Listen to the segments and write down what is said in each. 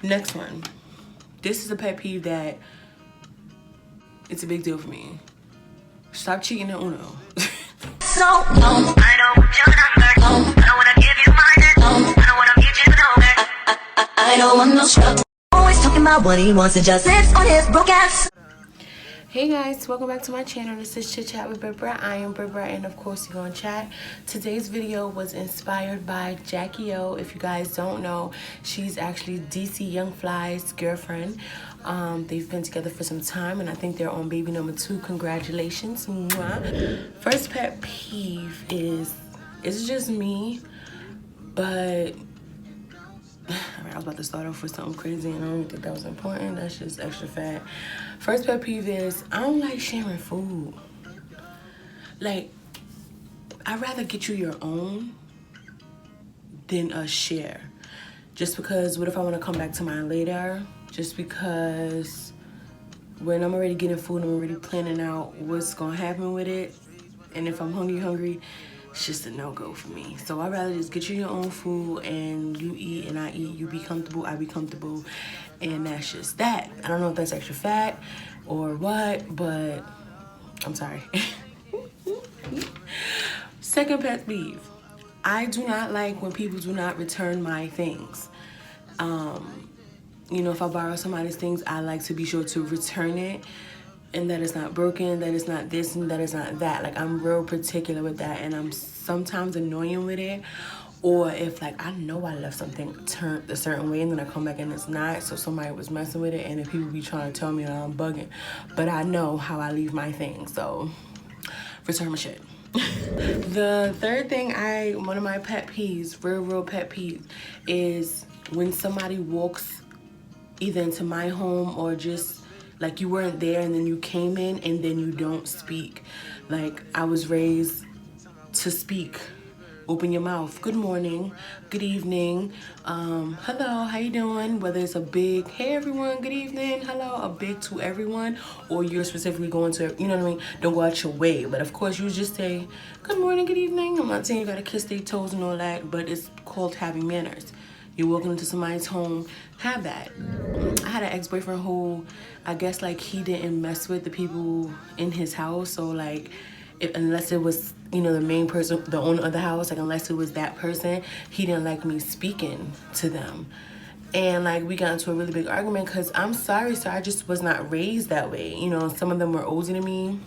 Next one. This is a pet peeve that it's a big deal for me. Stop cheating at Uno. So, I don't want your number. I don't wanna give you mine. I don't wanna meet you nowhere. I don't want no scrub. Always talking about what he wants and just lives on his broke ass. Hey guys, welcome back to my channel. This is Chit Chat with Brat. I am Brat, and of course you're gonna chat. Today's video was inspired by Jackie O. If you guys don't know, she's actually DC Young Fly's girlfriend. They've been together for some time, and I think they're on baby number 2. Congratulations. Mwah. First pet peeve is, it's just me, but I was about to start off with something crazy and I don't think that was important. That's just extra fat. First pet peeve is I don't like sharing food. Like, I'd rather get you your own than a share. Just because what if I want to come back to mine later? Just because when I'm already getting food, I'm already planning out what's gonna happen with it. And if I'm hungry, it's just a no-go for me. So I'd rather just get you your own food and you eat and I eat. You be comfortable, I be comfortable. And that's just that. I don't know if that's extra fat or what, but I'm sorry. Second pet peeve. I do not like when people do not return my things. You know, if I borrow somebody's things, I like to be sure to return it. And that it's not broken, that it's not this, and that it's not that. Like, I'm real particular with that, and I'm sometimes annoying with it. Or if, like, I know I left something turned a certain way, and then I come back and it's not, so somebody was messing with it, and if people be trying to tell me that I'm bugging. But I know how I leave my things, so return my shit. The third thing one of my pet peeves, real pet peeves, is when somebody walks either into my home or just like you weren't there and then you came in and then you don't speak. Like, I was raised to speak. Open your mouth. Good morning, good evening, hello, how you doing? Whether it's a big, hey everyone, good evening, hello, a big to everyone, or you're specifically going to, you know what I mean? Don't go out your way. But of course you just say, good morning, good evening. I'm not saying you gotta kiss their toes and all that, but it's called having manners. You're walking into somebody's home, have that. I had an ex-boyfriend who, I guess, like, he didn't mess with the people in his house. So, like, unless it was, you know, the main person, the owner of the house, like, unless it was that person, he didn't like me speaking to them. And, like, we got into a really big argument because I'm sorry, sir, I just was not raised that way. You know, some of them were older than me.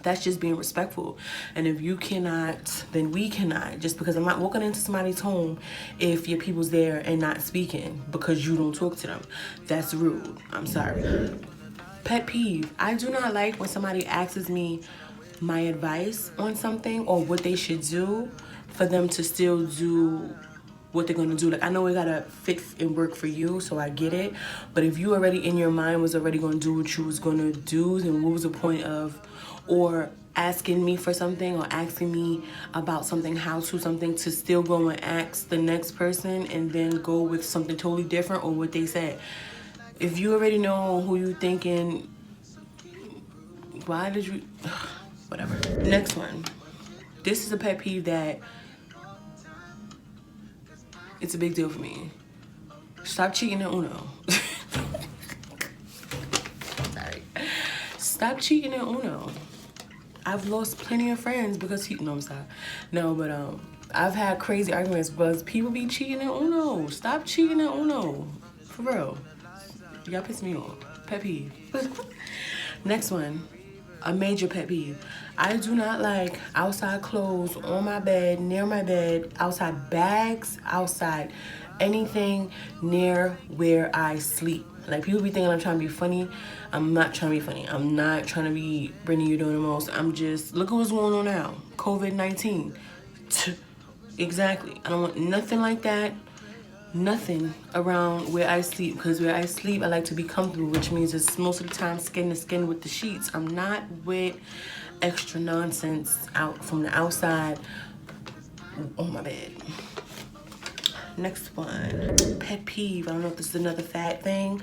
That's just being respectful. And if you cannot, then we cannot. Just because I'm not walking into somebody's home if your people's there and not speaking because you don't talk to them. That's rude. I'm sorry. Pet peeve. I do not like when somebody asks me my advice on something or what they should do for them to still do what they're gonna do. Like, I know it gotta fit and work for you, so I get it. But if you already in your mind was already gonna do what you was gonna do, then what was the point of, or asking me for something or asking me about something, how to something, to still go and ask the next person and then go with something totally different or what they said. If you already know who you thinking, why did you, whatever. Next one. This is a pet peeve that it's a big deal for me. Stop cheating at Uno. Sorry. Stop cheating at Uno. I've lost plenty of friends because no, I'm sorry. No, but I've had crazy arguments because people be cheating at Uno. Stop cheating at Uno. For real. Y'all piss me off. Pet peeve. Next one. A major pet peeve. I do not like outside clothes on my bed, near my bed, outside bags, outside anything near where I sleep. Like, people be thinking I'm trying to be funny. I'm not trying to be funny. I'm not trying to be Brittany, you're doing the most. I'm just, look at what's going on now. COVID-19. Exactly. I don't want nothing like that. Nothing around where I sleep, because where I sleep, I like to be comfortable, which means it's most of the time skin to skin with the sheets. I'm not with extra nonsense out from the outside on my bed. Next one, pet peeve. I don't know if this is another fat thing.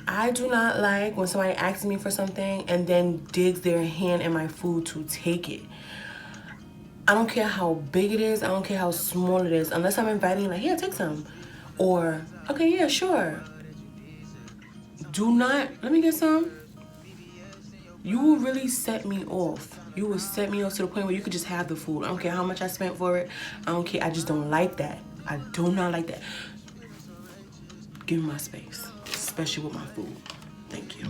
I do not like when somebody asks me for something and then digs their hand in my food to take it. I don't care how big it is. I don't care how small it is. Unless I'm inviting, like, yeah, take some. Or, okay, yeah, sure. Do not, let me get some. You will really set me off. You will set me off to the point where you could just have the food. I don't care how much I spent for it. I don't care. I just don't like that. I do not like that. Give me my space, especially with my food. Thank you.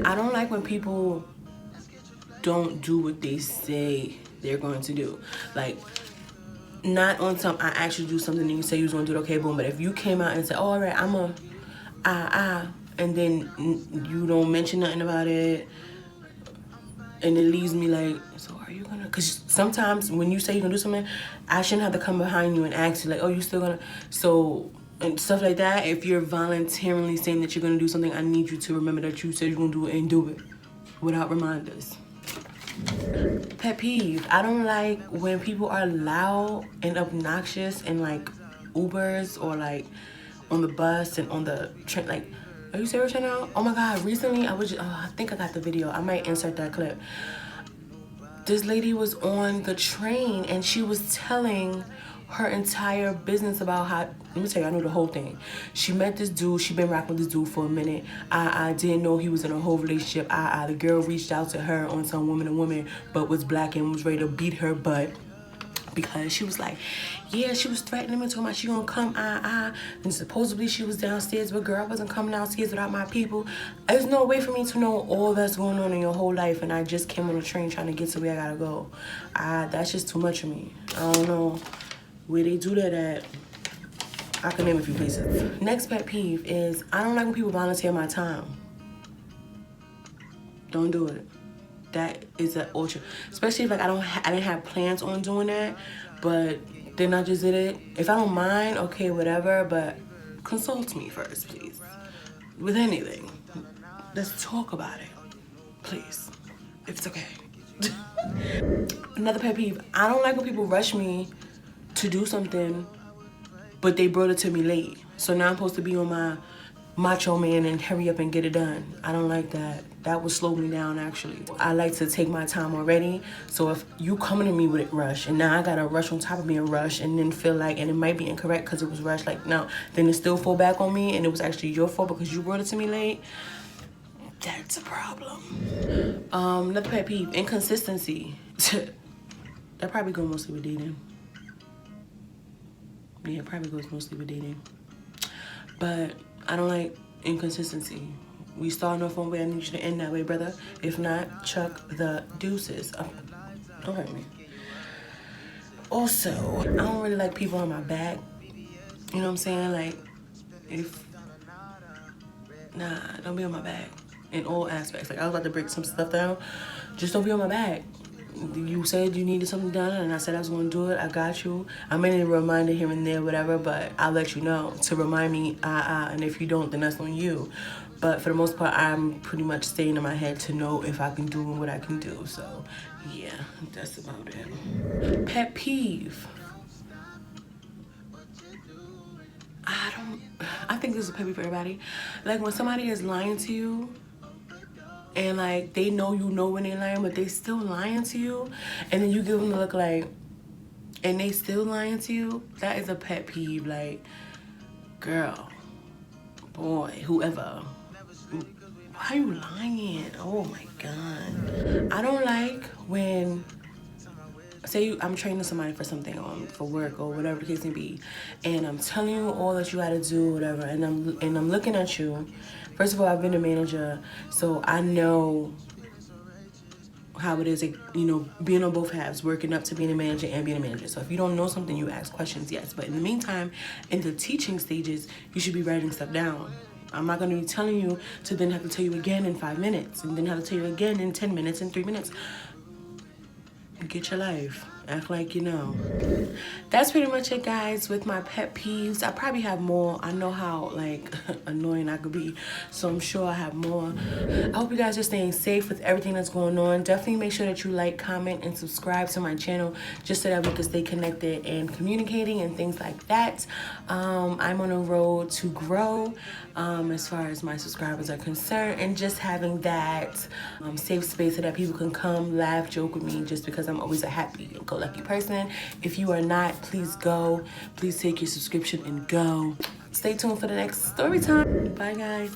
I don't like when people don't do what they say they're going to do. Like, not on some, I actually do something and you say you was going to do it, okay, boom. But if you came out and said, oh, all right, I'm a, and then you don't mention nothing about it, and it leaves me like, so are you gonna, because sometimes when you say you're gonna do something, I shouldn't have to come behind you and ask you like, oh, you still gonna, so, and stuff like that. If you're voluntarily saying that you're gonna do something, I need you to remember that you said you're gonna do it and do it without reminders. Pet peeve, I don't like when people are loud and obnoxious in like Ubers or like on the bus and on the train. Like, are you serious right now? Oh my God, recently I was just, I think I got the video. I might insert that clip. This lady was on the train and she was telling her entire business about how, let me tell you, I know the whole thing. She met this dude, she been rocking with this dude for a minute. I didn't know he was in a whole relationship. The girl reached out to her on some woman to woman, but was black and was ready to beat her butt. Because she was like, yeah, she was threatening me, talking about she gonna come, and supposedly she was downstairs, but girl, I wasn't coming downstairs without my people. There's no way for me to know all that's going on in your whole life, and I just came on a train trying to get to where I gotta go. That's just too much for me. I don't know where they do that at. I can name a few places. Next pet peeve is, I don't like when people volunteer my time. Don't do it. That is an ultra, especially if like I didn't have plans on doing that, but then I just did it. If I don't mind, okay, whatever, but consult me first, please. With anything, let's talk about it, please, if it's okay. Another pet peeve, I don't like when people rush me to do something, but they brought it to me late. So now I'm supposed to be on my macho man and hurry up and get it done. I don't like that. That would slow me down, actually. I like to take my time already. So if you coming to me with it rush, and now I gotta rush on top of being rushed, and then feel like, and it might be incorrect because it was rushed, like, no, then it still fall back on me, and it was actually your fault because you brought it to me late. That's a problem. Another pet peeve, inconsistency. That probably goes mostly with dating. Yeah, it probably goes mostly with dating. But I don't like inconsistency. We starting off one way, I need you to end that way, brother. If not, chuck the deuces. Oh, don't hurt me. Also, I don't really like people on my back. You know what I'm saying? Like, nah, don't be on my back in all aspects. Like, I was about to break some stuff down. Just don't be on my back. You said you needed something done, and I said I was going to do it. I got you. I may need a reminder here and there, whatever, but I'll let you know to remind me, and if you don't, then that's on you. But for the most part, I'm pretty much staying in my head to know if I can do what I can do. So, yeah, that's about it. Pet peeve. I think this is a pet peeve for everybody. Like, when somebody is lying to you, and like they know you know when they're lying, but they still lying to you, and then you give them the look like, and they still lying to you. That is a pet peeve. Like, girl, boy, whoever, why are you lying? Oh my God. I don't like when, say I'm training somebody for something, for work or whatever the case may be, and I'm telling you all that you gotta do, whatever, and I'm looking at you. First of all, I've been a manager, so I know how it is, like, you know, being on both halves, working up to being a manager and being a manager. So if you don't know something, you ask questions, yes. But in the meantime, in the teaching stages, you should be writing stuff down. I'm not going to be telling you to then have to tell you again in 5 minutes, and then have to tell you again in 10 minutes and 3 minutes. Get your life. Act like you know. That's pretty much it, guys, with my pet peeves. I probably have more. I know how like annoying I could be, so I'm sure I have more. I hope you guys are staying safe with everything that's going on. Definitely make sure that you like, comment, and subscribe to my channel, just so that we can stay connected and communicating and things like that. I'm on a road to grow as far as my subscribers are concerned, and just having that safe space so that people can come, laugh, joke with me, just because I'm always a happy-go-lucky person. If you are not, please go. Please take your subscription and go. Stay tuned for the next story time. Bye, guys.